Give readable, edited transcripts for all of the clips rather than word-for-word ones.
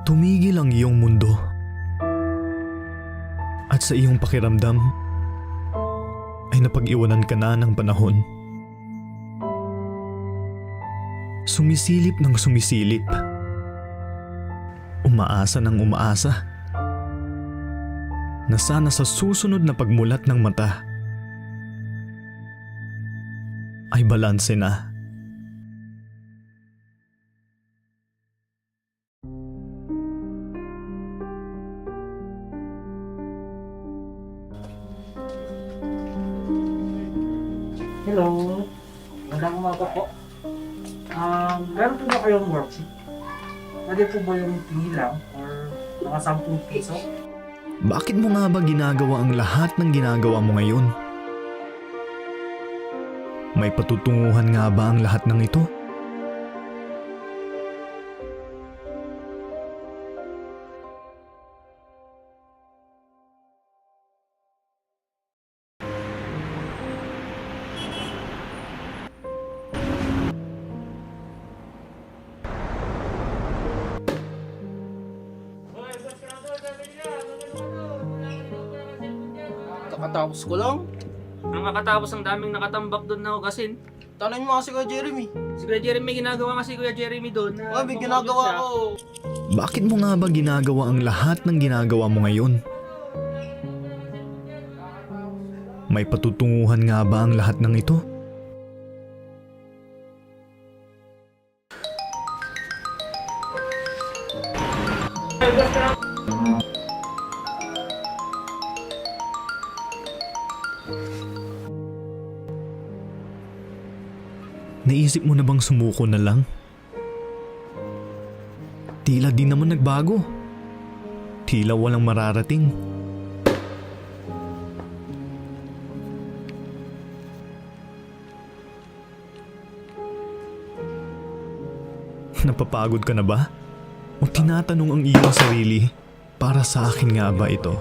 tumigil ang iyong mundo at sa iyong pakiramdam ay napag-iwanan ka na ng panahon. Sumisilip ng sumisilip, umaasa ng umaasa, na sana sa susunod na pagmulat ng mata ay balanse na. Hello, magandang umaga po. Meron po ba kayong worksheet? Pwede po ba yung tingin lang or mga 10 piso? Bakit mo nga ba ginagawa ang lahat ng ginagawa mo ngayon? May patutunguhan nga ba ang lahat ng ito? Kakatapos ko lang. Ang kakatapos ang daming nakatambak doon na hugasin. Tanong mo kasi kay Jeremy. Si Kuya Jeremy ginagawa kasi Kuya Jeremy doon. Ay, may ginagawa ko. Bakit mo nga ba ginagawa ang lahat ng ginagawa mo ngayon? May patutunguhan nga ba ang lahat ng ito? Naisip mo na bang sumuko na lang? Tila di naman nagbago. Tila walang mararating. Napapagod ka na ba? O tinatanong ang iyong sarili, para sa akin nga ba ito?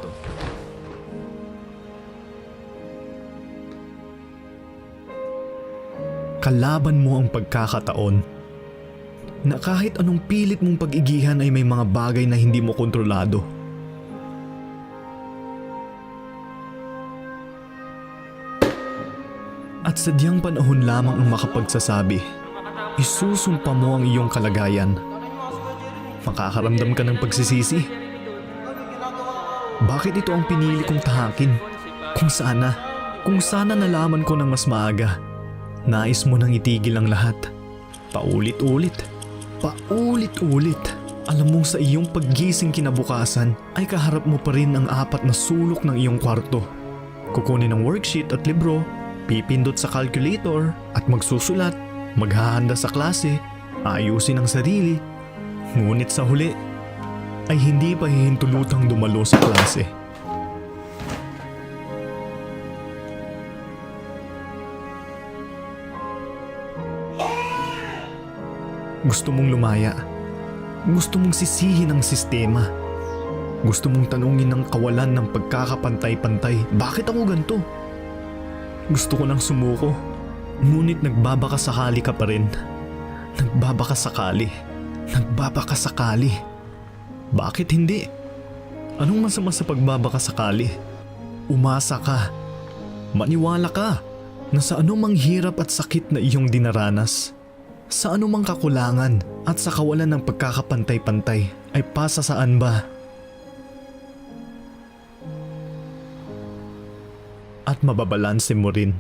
Kalaban mo ang pagkakataon na kahit anong pilit mong pag-igihan ay may mga bagay na hindi mo kontrolado. At sadyang panahon lamang ang makapagsasabi, isusumpa mo ang iyong kalagayan. Makakaramdam ka ng pagsisisi. Bakit ito ang pinili kong tahakin? Kung sana nalaman ko ng mas maaga. Nais mo nang itigil ang lahat. Paulit-ulit. Alam mong sa iyong paggising kinabukasan ay kaharap mo pa rin ang 4 na sulok ng iyong kwarto. Kukunin ang worksheet at libro, pipindot sa calculator at magsusulat, maghahanda sa klase, ayusin ang sarili. Ngunit sa huli ay hindi pa hihintulutang dumalo sa klase. Gusto mong lumaya. Gusto mong sisihin ang sistema. Gusto mong tanungin ang kawalan ng pagkakapantay-pantay. Bakit ako ganito? Gusto ko nang sumuko. Ngunit nagbabakasakali ka pa rin. Nagbabakasakali. Bakit hindi? Anong masama sa pagbabakasakali? Umasa ka. Maniwala ka na sa anumang hirap at sakit na iyong dinaranas, sa anumang kakulangan at sa kawalan ng pagkakapantay-pantay ay pasasaan ba? At mababalanse mo rin.